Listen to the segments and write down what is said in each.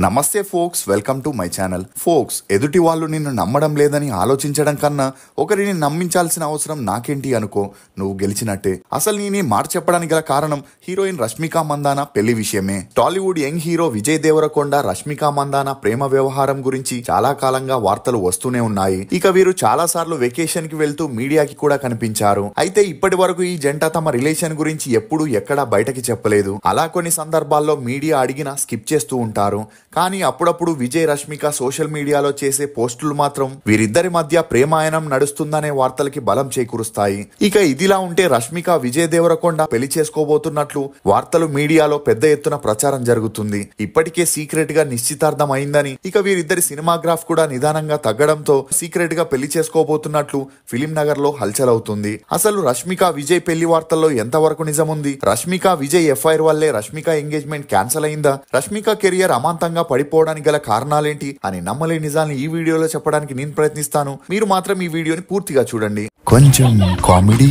నమస్తే folks, welcome to my channel. Folks, ఎదుటి వాళ్ళు నిన్ను నమ్మడం లేదని ఆలోచించడం కన్నా ఒకరిని నమ్మించాల్సిన అవసరం నాకేంటి అనుకో, నువ్వు గెలిచినట్టే. అసలు నేను ఈ మాట చెప్పడానికి గల కారణం హీరోయిన్ రష్మిక మందాన పెళ్లి విషయమే. టాలీవుడ్ యంగ్ హీరో విజయ్ దేవరకొండ రష్మిక మందాన ప్రేమ వ్యవహారం గురించి చాలా కాలంగా వార్తలు వస్తూనే ఉన్నాయి. ఇక వీరు చాలా సార్లు వెకేషన్ కి వెళ్తూ మీడియాకి కూడా కనిపించారు. అయితే ఇప్పటి వరకు ఈ జంట తమ రిలేషన్ గురించి ఎప్పుడూ ఎక్కడా బయటకి చెప్పలేదు. అలా కొన్ని సందర్భాల్లో మీడియా అడిగినా స్కిప్ చేస్తూ ఉంటారు. కానీ అప్పుడప్పుడు విజయ్ రష్మిక సోషల్ మీడియాలో చేసే పోస్టులు మాత్రం వీరిద్దరి మధ్య ప్రేమాయణం నడుస్తుందనే వార్తలకి బలం చేకూరుస్తాయి. ఇక ఇదిలా ఉంటే రష్మిక విజయ్ దేవరకొండ పెళ్లి చేసుకోబోతున్నట్లు వార్తలు మీడియాలో పెద్ద ఎత్తున ప్రచారం జరుగుతుంది. ఇప్పటికే సీక్రెట్ గా నిశ్చితార్థం అయిందని, ఇక వీరిద్దరి సినిమాగ్రాఫ్ కూడా నిదానంగా తగ్గడంతో సీక్రెట్ గా పెళ్లి చేసుకోబోతున్నట్లు ఫిలిం నగర్ లో హల్చల్ అవుతుంది. అసలు రష్మిక విజయ్ పెళ్లి వార్తల్లో ఎంతవరకు నిజముంది? రష్మిక విజయ్ ఎఫ్ఐఆర్ వల్లే రష్మిక ఎంగేజ్మెంట్ క్యాన్సిల్ అయిందా? రష్మిక కెరియర్ అమాంతంగా పడిపోవడానికి గల కారణాలేంటి అని నమ్మలేని నిజాన్ని ఈ వీడియోలో చెప్పడానికి నేను ప్రయత్నిస్తాను. మీరు మాత్రం ఈ వీడియోని పూర్తిగా చూడండి. కొంచెం కామెడీ,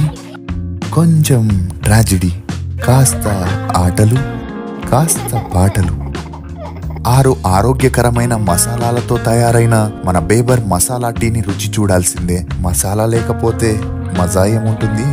కొంచెం ట్రాజెడీ, కాస్త ఆటలు, కాస్త పాటలు, 6 ఆరోగ్యకరమైన మసాలాలతో తయారైన మన బేబర్ మసాలా టీని రుచి చూడాల్సిందే. మసాలా లేకపోతే మజా ఏముంటుంది?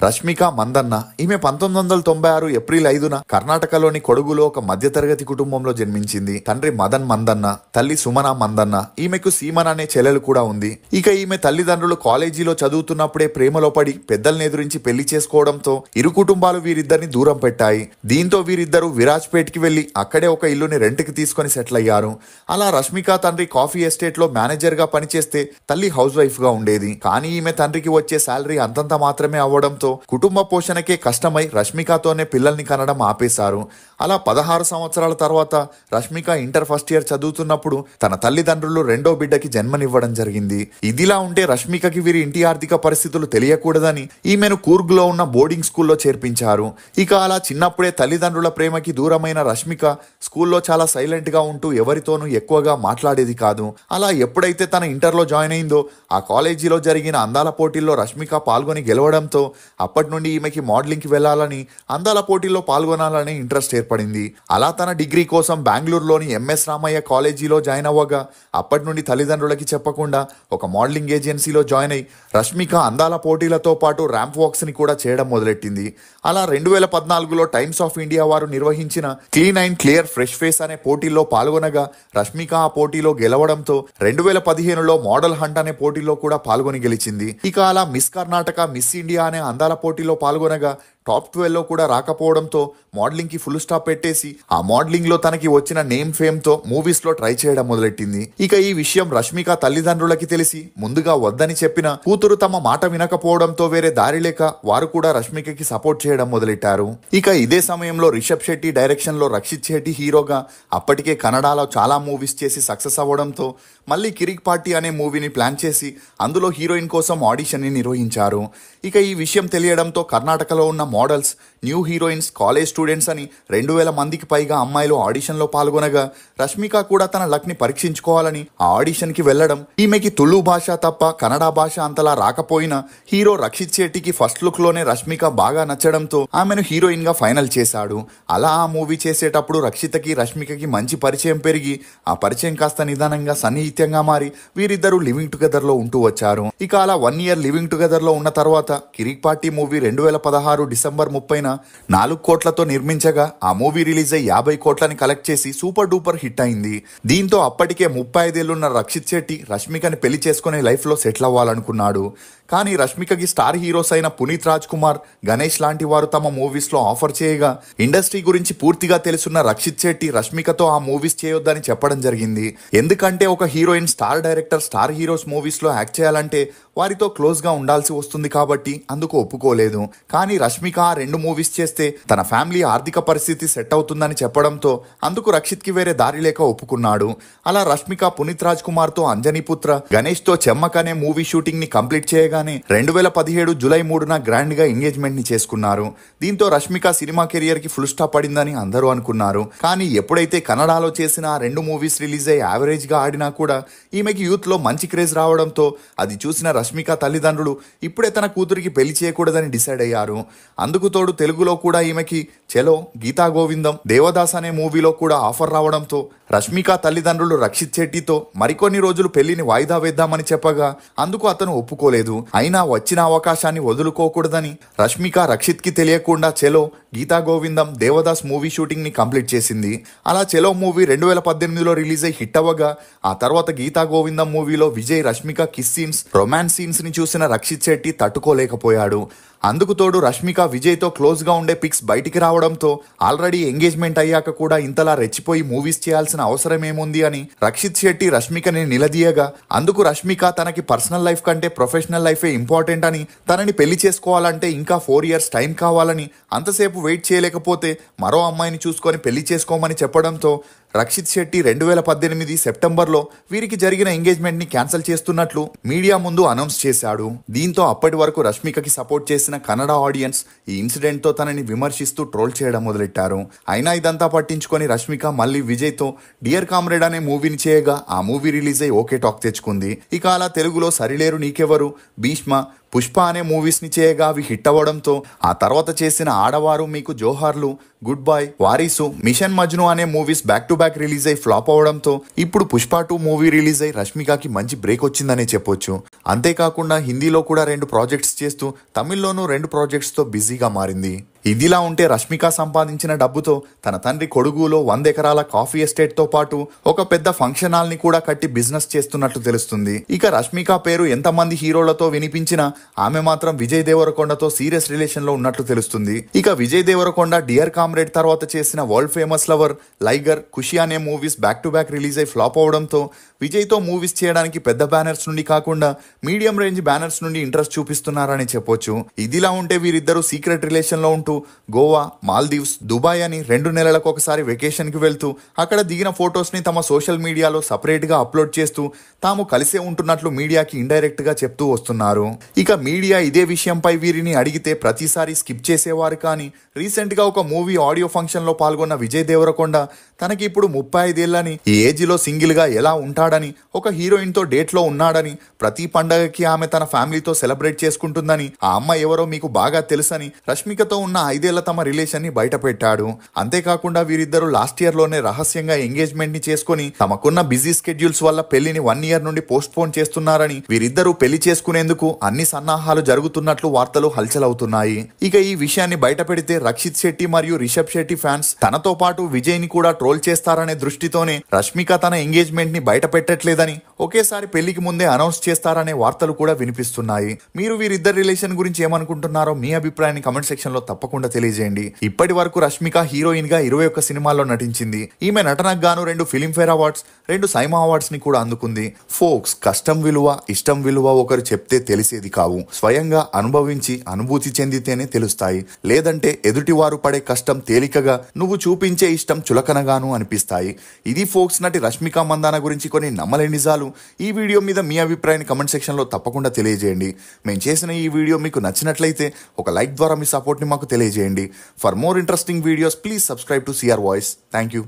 రష్మిక మందన్న ఈమె 1996 ఏప్రిల్ 5న కర్ణాటకలోని కొడుగులో ఒక మధ్యతరగతి కుటుంబంలో జన్మించింది. తండ్రి మదన్ మందన్న, తల్లి సుమన మందన్న. ఈమెకు సీమన్ అనే చెల్లెలు కూడా ఉంది. ఇక ఈమె తల్లిదండ్రులు కాలేజీలో చదువుతున్నప్పుడే ప్రేమలో పడి పెద్దల్ని ఎదురించి పెళ్లి చేసుకోవడంతో ఇరు కుటుంబాలు వీరిద్దరిని దూరం పెట్టాయి. దీంతో వీరిద్దరూ విరాజ్పేట్ కి వెళ్లి అక్కడే ఒక ఇల్లుని రెంట్కి తీసుకుని సెటిల్ అయ్యారు. అలా రష్మిక తండ్రి కాఫీ ఎస్టేట్ లో మేనేజర్ గా పనిచేస్తే తల్లి హౌస్ వైఫ్ గా ఉండేది. కానీ ఈమె తండ్రికి వచ్చే శాలరీ అంతంత మాత్రమే అవ్వడంతో కుటుంబ పోషణకే కష్టమై రష్మికతోనే పిల్లల్ని కనడం ఆపేశారు. అలా 16 సంవత్సరాల తర్వాత రష్మిక ఇంటర్ ఫస్ట్ ఇయర్ చదువుతున్నప్పుడు తన తల్లిదండ్రులు రెండో బిడ్డకి జన్మనివ్వడం జరిగింది. ఇదిలా ఉంటే రష్మికకి వీరి ఇంటి ఆర్థిక పరిస్థితులు తెలియకూడదని ఈమెను కూర్గ్ లో ఉన్న బోర్డింగ్ స్కూల్లో చేర్పించారు. ఇక అలా చిన్నప్పుడే తల్లిదండ్రుల ప్రేమకి దూరమైన రష్మిక స్కూల్లో చాలా సైలెంట్ గా ఉంటూ ఎవరితోనూ ఎక్కువగా మాట్లాడేది కాదు. అలా ఎప్పుడైతే తన ఇంటర్లో జాయిన్ అయిందో ఆ కాలేజీలో జరిగిన అందాల పోటీల్లో రష్మిక పాల్గొని గెలవడంతో అప్పటి నుండి ఈమెకి మోడలింగ్ కి వెళ్లాలని, అందాల పోటీల్లో పాల్గొనాలని ఇంట్రెస్ట్ ఏర్పడింది. అలా తన డిగ్రీ కోసం బెంగళూరులోని ఎంఎస్ రామయ్య కాలేజీలో జాయిన్ అవ్వగా అప్పటి నుండి తల్లిదండ్రులకి చెప్పకుండా ఒక మోడలింగ్ ఏజెన్సీలో జాయిన్ అయి రష్మిక అందాల పోటీలతో పాటు ర్యాంప్ వాక్స్ ని కూడా చేయడం మొదలెట్టింది. అలా 2014లో టైమ్స్ ఆఫ్ ఇండియా వారు నిర్వహించిన clean and clear fresh face అనే పోటీల్లో పాల్గొనగా రష్మిక ఆ పోటీలో గెలవడంతో 2015లో మోడల్ హంట్ అనే పోటీలో కూడా పాల్గొని గెలిచింది. ఇక అలా మిస్ కర్ణాటక, మిస్ ఇండియా అనే అందాల పోటీలో పాల్గొనగా టాప్ 12లో కూడా రాకపోవడంతో మోడలింగ్ కి ఫుల్ స్టాప్ పెట్టేసి ఆ మోడలింగ్ లో తనకి వచ్చిన నేమ్ ఫేమ్ తో మూవీస్ లో ట్రై చేయడం మొదలెట్టింది. ఇక ఈ విషయం రష్మిక తల్లిదండ్రులకి తెలిసి ముందుగా వద్దని చెప్పిన కూతురు తమ మాట వినకపోవడంతో వేరే దారి లేక వారు కూడా రష్మికకి సపోర్ట్ చేయడం మొదలెట్టారు. ఇక ఇదే సమయంలో రిషబ్ శెట్టి డైరెక్షన్ లో రక్షిత్ శెట్టి హీరోగా అప్పటికే కన్నడలో చాలా మూవీస్ చేసి సక్సెస్ అవ్వడంతో మళ్ళీ కిరిక్ పార్టీ అనే మూవీని ప్లాన్ చేసి అందులో హీరోయిన్ కోసం ఆడిషన్ ని నిర్వహించారు. ఇక ఈ విషయం తెలియడంతో కర్ణాటకలో ఉన్న models, new heroines, college students అని 2000 మందికి పైగా అమ్మాయిలు ఆడిషన్ లో పాల్గొనగా రష్మిక కూడా తన లక్ ని పరీక్షించుకోవాలని ఆ ఆడిషన్ కి వెళ్లడం, ఈమెకి తుళు భాష తప్ప కన్నడ భాష అంతలా రాకపోయినా హీరో రక్షిత్ శెట్టికి ఫస్ట్ లుక్ లోనే రష్మిక బాగా నచ్చడంతో ఆమెను హీరోయిన్ గా ఫైనల్ చేశాడు. అలా ఆ మూవీ చేసేటప్పుడు రక్షితకి రష్మికకి మంచి పరిచయం పెరిగి ఆ పరిచయం కాస్త నిదానంగా సన్నిహిత్యంగా మారి వీరిద్దరూ లివింగ్ టుగెదర్ లో ఉంటూ వచ్చారు. ఇక అలా 1 ఇయర్ లివింగ్ టుగెదర్ లో ఉన్న తర్వాత కిరిక్ పార్టీ మూవీ 2016 డిసెంబర్ 30న 4 కోట్లతో నిర్మించగా ఆ మూవీ రిలీజ్ అయ్యి 50 కోట్లని కలెక్ట్ చేసి సూపర్ డూపర్ హిట్ అయింది. దీంతో అప్పటికే 35 ఏళ్లున్న రక్షిత్ శెట్టి రష్మికని పెళ్లి చేసుకునే లైఫ్ లో సెటిల్ అవ్వాలనుకున్నాడు. కానీ రష్మికకి స్టార్ హీరోస్ అయిన పునీత్ రాజ్ కుమార్, గణేష్ లాంటి వారు తమ మూవీస్ లో ఆఫర్ చేయగా ఇండస్ట్రీ గురించి పూర్తిగా తెలుసున్న రక్షిత్ శెట్టి రష్మికతో ఆ మూవీస్ చేయొద్దని చెప్పడం జరిగింది. ఎందుకంటే ఒక heroine star director star heroes movies లో యాక్ట్ చేయాలంటే వారితో క్లోజ్ గా ఉండాల్సి వస్తుంది కాబట్టి అందుకు ఒప్పుకోలేదు. కానీ రష్మిక ఆ 2 మూవీస్ చేస్తే తన ఫ్యామిలీ ఆర్థిక పరిస్థితి సెట్ అవుతుందని చెప్పడంతో అందుకు రక్షిత్ కి వేరే దారి లేక ఒప్పుకున్నాడు. అలా రష్మిక పునీత్ రాజ్ కుమార్ తో అంజనీ పుత్ర, గణేష్ తో చెమ్మక్ అనే మూవీ షూటింగ్ ని కంప్లీట్ చేయగా ఉండగానే 2017 జూలై 3న గ్రాండ్ గా ఎంగేజ్మెంట్ ని చేసుకున్నారు. దీంతో రష్మిక సినిమా కెరియర్ కి ఫుల్ స్టాప్ పడిందని అందరూ అనుకున్నారు. కానీ ఎప్పుడైతే కన్నడలో చేసిన 2 మూవీస్ రిలీజ్ అయ్యి యావరేజ్ గా ఆడినా కూడా ఈమెకి యూత్ లో మంచి క్రేజ్ రావడంతో అది చూసిన రష్మిక తల్లిదండ్రులు ఇప్పుడే తన కూతురికి పెళ్లి చేయకూడదని డిసైడ్ అయ్యారు. అందుకు తోడు తెలుగులో కూడా ఈమెకి చలో, గీతా గోవిందం, దేవదాస్ అనే మూవీలో కూడా ఆఫర్ రావడంతో రష్మిక తల్లిదండ్రులు రక్షిత్ శెట్టితో మరికొన్ని రోజులు పెళ్లిని వాయిదా వేద్దామని చెప్పగా అందుకు అతను ఒప్పుకోలేదు. అయినా వచ్చిన అవకాశాన్ని వదులుకోకూడదని రష్మిక రక్షిత్ కి తెలియకుండా చలో, గీతా గోవిందం, దేవదాస్ మూవీ షూటింగ్ ని కంప్లీట్ చేసింది. అలా చలో మూవీ 2018లో రిలీజ్ అయి హిట్ అవ్వగా ఆ తర్వాత గీతా గోవిందం మూవీలో Vijay Rashmika kiss scenes, romance scenes ని చూసిన రక్షిత్ శెట్టి తట్టుకోలేకపోయాడు. అందుకు తోడు రష్మిక విజయ్ తో క్లోజ్ గా ఉండే పిక్స్ బయటికి రావడంతో ఆల్రెడీ ఎంగేజ్మెంట్ అయ్యాక కూడా ఇంతలా రెచ్చిపోయి మూవీస్ చేయాల్సిన అవసరం ఏముంది అని రక్షిత్ శెట్టి రష్మికని నిలదీయగా అందుకు రష్మిక తనకి పర్సనల్ లైఫ్ కంటే ప్రొఫెషనల్ లైఫే ఇంపార్టెంట్ అని, తనని పెళ్లి చేసుకోవాలంటే ఇంకా 4 years టైం కావాలని, అంతసేపు వెయిట్ చేయలేకపోతే మరో అమ్మాయిని చూసుకొని పెళ్లి చేసుకోమని చెప్పడంతో రక్షిత్ శెట్టి 2018 సెప్టెంబర్లో వీరికి జరిగిన ఎంగేజ్మెంట్ ని క్యాన్సిల్ చేస్తున్నట్లు మీడియా ముందు అనౌన్స్ చేశాడు. దీంతో అప్పటి వరకు రష్మికకి సపోర్ట్ చేసిన కన్నడ ఆడియన్స్ ఈ ఇన్సిడెంట్ తో తనని విమర్శిస్తూ ట్రోల్ చేయడం మొదలెట్టారు. అయినా ఇదంతా పట్టించుకొని రష్మిక మళ్ళీ విజయ్ తో డియర్ కామ్రేడ్ అనే మూవీని చేయగా ఆ మూవీ రిలీజ్ అయ్యి ఓకే టాక్ తెచ్చుకుంది. ఇక అలా తెలుగులో సరిలేరు నీకెవరు, భీష్మ, పుష్ప అనే మూవీస్ ని చేయగా అవి హిట్ అవ్వడంతో ఆ తర్వాత చేసిన ఆడవారు మీకు జోహార్లు, good boy, Varisu, mission Majnu అనే movies back to back release అయి ఫ్లాప్ అవడంతో ఇప్పుడు పుష్ప 2 మూవీ రిలీజ్ అయి రష్మికకి మంచి బ్రేక్ వచ్చిందనే చెప్పొచ్చు. అంతేకాకుండా హిందీలో కూడా 2 ప్రాజెక్ట్స్ చేస్తూ తమిళ్లోనూ 2 ప్రాజెక్ట్స్ తో బిజీగా మారింది. ఇదిలా ఉంటే రష్మిక సంపాదించిన డబ్బుతో తన తండ్రి కొడుగులో 100 ఎకరాల కాఫీ ఎస్టేట్ తో పాటు ఒక పెద్ద ఫంక్షన్ హాల్ ని కూడా కట్టి బిజినెస్ చేస్తున్నట్లు తెలుస్తుంది. ఇక రష్మిక పేరు ఎంతమంది హీరోలతో వినిపించినా ఆమె మాత్రం విజయ్ దేవరకొండతో సీరియస్ రిలేషన్ లో ఉన్నట్లు తెలుస్తుంది. ఇక విజయ్ దేవరకొండ డియర్ కామ్రేడ్ తర్వాత చేసిన వరల్డ్ ఫేమస్ లవర్, లైగర్, ఖుషి అనే movies back to back release అయి ఫ్లాప్ అవడంతో విజయ్ తో మూవీస్ చేయడానికి పెద్ద బ్యానర్స్ నుండి కాకుండా మీడియం రేంజ్ బ్యానర్స్ నుండి ఇంట్రెస్ట్ చూపిస్తున్నారని చెప్పొచ్చు. ఇదిలా ఉంటే వీరిద్దరూ సీక్రెట్ రిలేషన్ లో ఉంటూ గోవా, మాల్దీవ్స్, దుబాయ్ అని 2 నెలలకు ఒకసారి వెకేషన్ కి వెళ్తూ అక్కడ దిగిన ఫొటోస్ ని తమ సోషల్ మీడియాలో సపరేట్ గా అప్లోడ్ చేస్తూ తాము కలిసే ఉంటున్నట్లు మీడియాకి ఇండైరెక్ట్ గా చెప్తూ వస్తున్నారు. ఇక మీడియా ఇదే విషయంపై వీరిని అడిగితే ప్రతిసారి స్కిప్ చేసేవారు. కానీ రీసెంట్ గా ఒక మూవీ ఆడియో ఫంక్షన్ లో పాల్గొన్న విజయ్ దేవరకొండ తనకి ఇప్పుడు 35 ఏళ్లని, ఈ ఏజ్ లో సింగిల్ గా ఎలా ఉంటాడని, ఒక హీరోయిన్ తో డేట్ లో ఉన్నాడని, ప్రతి పండగకి ఆమె తన ఫ్యామిలీతో సెలబ్రేట్ చేసుకుంటుందని, ఆ అమ్మాయి ఎవరో మీకు బాగా తెలుసని రష్మికతో ఉన్న 5 ఏళ్ల తమ రిలేషన్ ని బయట పెట్టాడు. అంతేకాకుండా వీరిద్దరూ లాస్ట్ ఇయర్ లోనే రహస్యంగా ఎంగేజ్మెంట్ ని చేసుకుని తమకున్న బిజీ స్కెడ్యూల్స్ వల్ల పెళ్లిని 1 year నుండి పోస్ట్ పోన్ చేస్తున్నారని, వీరిద్దరూ పెళ్లి చేసుకునేందుకు అన్ని సన్నాహాలు జరుగుతున్నట్లు వార్తలు హల్చల్ అవుతున్నాయి. ఇక ఈ విషయాన్ని బయట పెడితే రక్షిత్ శెట్టి మరియు రిషబ్ శెట్టి ఫ్యాన్స్ తనతో పాటు విజయ్ ని కూడా ట్రోల్ చేస్తారనే దృష్టితోనే రష్మిక తన ఎంగేజ్మెంట్ ని బయట పెట్టట్లేదని, ఒకేసారి పెళ్లికి ముందే అనౌన్స్ చేస్తారనే వార్తలు కూడా వినిపిస్తున్నాయి. మీరు వీరిద్దరి రిలేషన్ గురించి ఏమనుకుంటున్నారో మీ అభిప్రాయాన్ని కమెంట్ సెక్షన్ లో తప్పకుండా తెలియజేయండి. ఇప్పటి వరకు రష్మిక హీరోయిన్ గా 21 సినిమాల్లో నటించింది. ఈమె నటనకు గాను 2 ఫిలింఫేర్ అవార్డ్స్, 2 సైమా అవార్డ్స్ ని కూడా అందుకుంది. ఫోక్స్, కష్టం విలువ, ఇష్టం విలువ ఒకరు చెప్తే తెలిసేది కావు, స్వయంగా అనుభవించి అనుభూతి చెందితేనే తెలుస్తాయి. లేదంటే ఎదుటివారు పడే కష్టం తేలికగా, నువ్వు చూపించే ఇష్టం చులకనగాను అనిపిస్తాయి. ఇది ఫోక్స్ నటి రష్మిక మందాన గురించి కొన్ని నమ్మలేని నిజాలు. ఈ వీడియో మీద మీ అభిప్రాయాన్ని కమెంట్ సెక్షన్ లో తప్పకుండా తెలియజేయండి. మేము చేసిన ఈ వీడియో మీకు నచ్చినట్లయితే ఒక లైక్ ద్వారా మీ సపోర్ట్ ని మాకు తెలియజేయండి. For more interesting videos please subscribe to CR voice. Thank you.